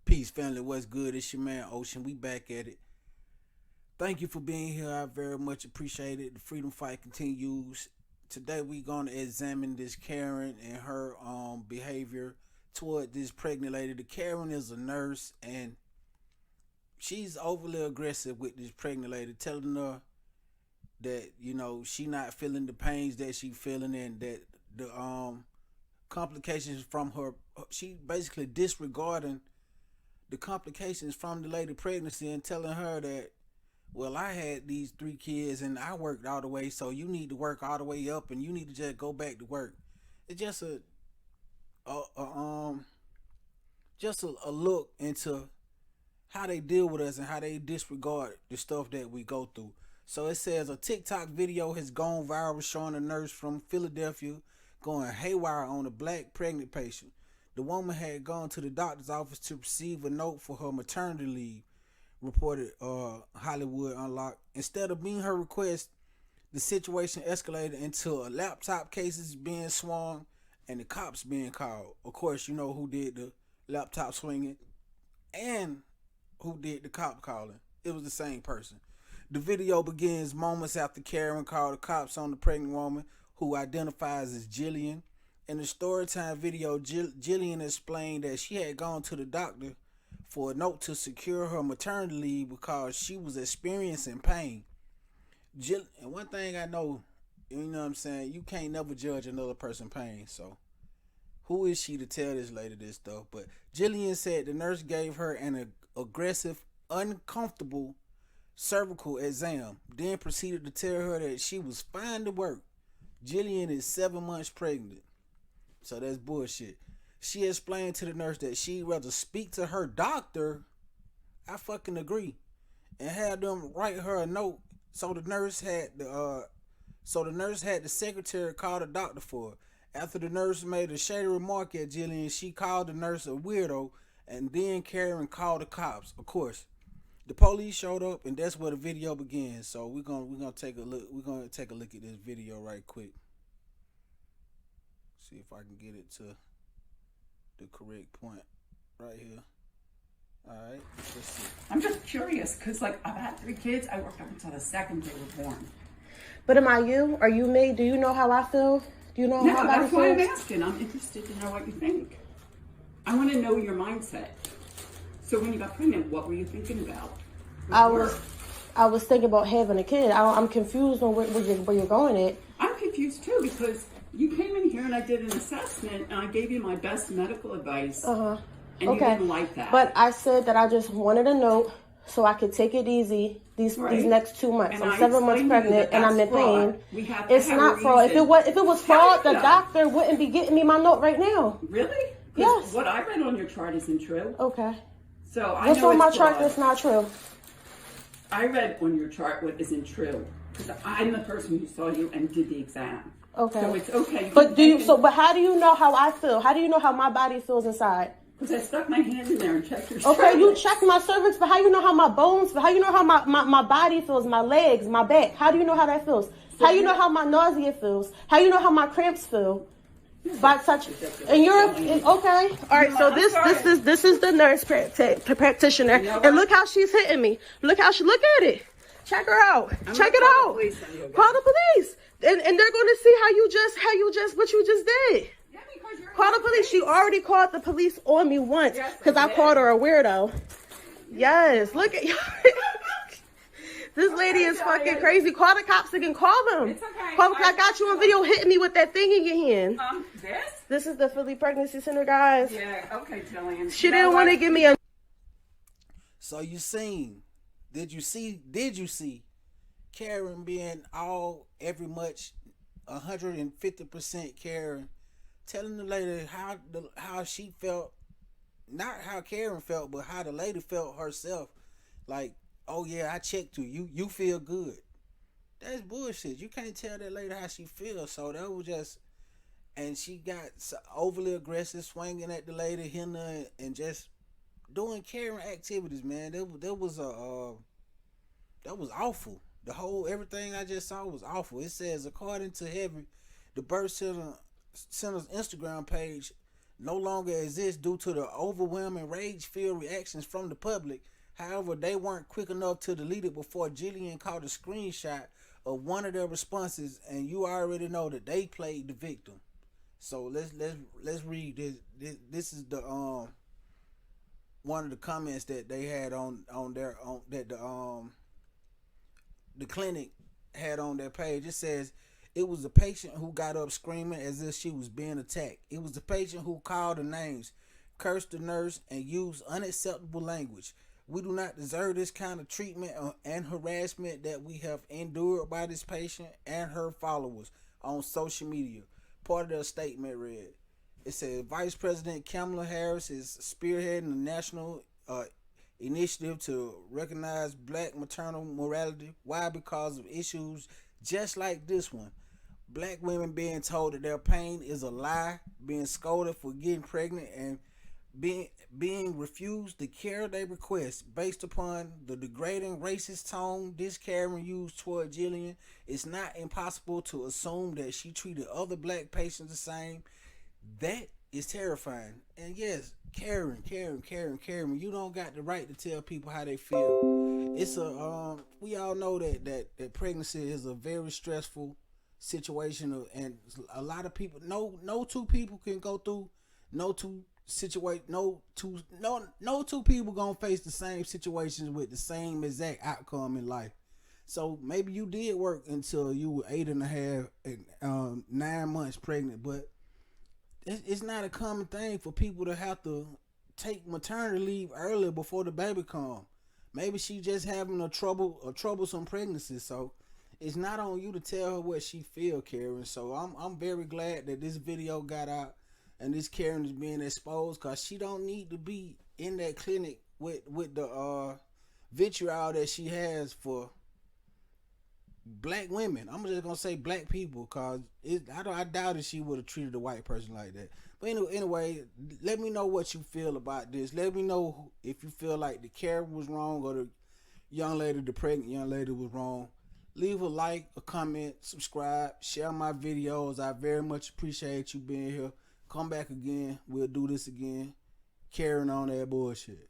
Peace, family. What's good? It's your man Ocean. We back at it. Thank you for being here. I very much appreciate it. The freedom fight continues. Today we gonna examine this Karen and her behavior toward this pregnant lady. The Karen is a nurse and she's overly aggressive with this pregnant lady, telling her that she not feeling the pains that she feeling and that the complications from her. She basically disregarding the complications from the lady pregnancy and telling her that, well, I had these three kids and I worked all the way, so you need to work all the way up and you need to just go back to work. It's just a a look into how they deal with us and how they disregard the stuff that we go through. So it says a TikTok video has gone viral showing a nurse from Philadelphia going haywire on a black pregnant patient. The woman had gone to the doctor's office to receive a note for her maternity leave, reported Hollywood Unlocked. Instead of meeting her request, the situation escalated into a laptop cases being swung and the cops being called. Of course, you know who did the laptop swinging and who did the cop calling. It was the same person. The video begins moments after Karen called the cops on the pregnant woman, who identifies as Jillian. In the storytime video, Jillian explained that she had gone to the doctor for a note to secure her maternity leave because she was experiencing pain. And one thing I know, you know what I'm saying, you can't never judge another person's pain. So who is she to tell this lady this stuff? But Jillian said the nurse gave her an aggressive, uncomfortable cervical exam, then proceeded to tell her that she was fine to work. Jillian is 7 months pregnant. So that's bullshit. She explained to the nurse that she'd rather speak to her doctor. I fucking agree. And had them write her a note. So the nurse had the secretary call the doctor for her. After the nurse made a shady remark at Jillian, she called the nurse a weirdo, and then Karen called the cops. Of course, the police showed up, and that's where the video begins. So we're gonna take a look. We're gonna take a look at this video right quick. See if I can get it to the correct point right here. All right, let's see. I'm just curious because, like, I've had three kids. I worked up until the second they were born. But am I you? Are you me? Do you know how I feel? Do you know No, how my body that's why I'm feels? asking. I'm interested to know what you think. I want to know your mindset. So when you got pregnant, what were you thinking about? I was thinking about having a kid. I'm confused on where you're going at. I'm confused too because you came in here and I did an assessment and I gave you my best medical advice. And you didn't like that. But I said that I just wanted a note so I could take it easy these next 2 months. And I'm 7 months pregnant and I'm in pain. It's not fraud. If it was fraud, the doctor wouldn't be getting me my note right now. Really? Yes. What I read on your chart isn't true. Okay. So I What's know on my it's chart fraud. that's not true? I read on your chart what isn't true because I'm the person who saw you and did the exam. Okay. So it's okay. But how do you know how I feel? How do you know how my body feels inside? Because I stuck my hand in there and checked your Okay, cervix. you check my cervix, but how you know how my bones feel? How you know how my body feels, my legs, my back? How do you know how that feels? How you know how my nausea feels? How you know how my cramps feel? By such, and you're okay. All right, so this is the nurse practitioner, and look how she's hitting me. Look at it. Check her out. Check it out. Call the police, and they're going to see what you just did. Yeah, because you're Call the police. She already called the police on me once because I called her a weirdo. Yes, look at you. This lady is fucking crazy. Call the cops again. Call them. It's okay. Call them. I got you on video hitting me with that thing in your hand. This? This is the Philly Pregnancy Center, guys. Yeah, okay, Jillian. She didn't want to give me a... So you seen? Did you see Karen being every much 150% Karen, telling the lady how she felt, not how Karen felt, but how the lady felt herself. Like, oh yeah, I checked you feel good. That's bullshit. You can't tell that lady how she feels. So that was just, and she got overly aggressive, swinging at the lady, hitting her, and just doing Karen activities. Man, that was awful. The whole everything I just saw was awful. It says according to Heavy, the birth center's Instagram page, no longer exists due to the overwhelming rage-filled reactions from the public. However, they weren't quick enough to delete it before Jillian caught a screenshot of one of their responses, and you already know that they played the victim. So let's read this. This is the one of the comments that they had on their on that the clinic had on their page. It says, it was the patient who got up screaming as if she was being attacked. It was the patient who called the names, cursed the nurse, and used unacceptable language. We do not deserve this kind of treatment and harassment that we have endured by this patient and her followers on social media. Part of their statement read, it said, Vice President Kamala Harris is spearheading a national initiative to recognize black maternal morality. Why? Because of issues just like this one. Black women being told that their pain is a lie, being scolded for getting pregnant, and being refused the care they request based upon the degrading racist tone this Karen used toward Jillian. It's not impossible to assume that she treated other black patients the same. That is terrifying. And yes, Karen, you don't got the right to tell people how they feel. It's a we all know that pregnancy is a very stressful situation, and a lot of people, no two people can go through, no two people gonna face the same situations with the same exact outcome in life. So maybe you did work until you were 8.5 and 9 months pregnant, but it's not a common thing for people to have to take maternity leave early before the baby come. Maybe she just having a troublesome pregnancy, so it's not on you to tell her what she feel, Karen. So I'm very glad that this video got out and this Karen is being exposed, because she don't need to be in that clinic with the vitriol that she has for black women. I'm just gonna say black people, because I doubt if she would have treated a white person like that. But anyway, let me know what you feel about this. Let me know if you feel like the Karen was wrong or the pregnant young lady was wrong. Leave a like, a comment, subscribe, share my videos. I very much appreciate you being here. Come back again. We'll do this again. Carrying on that bullshit.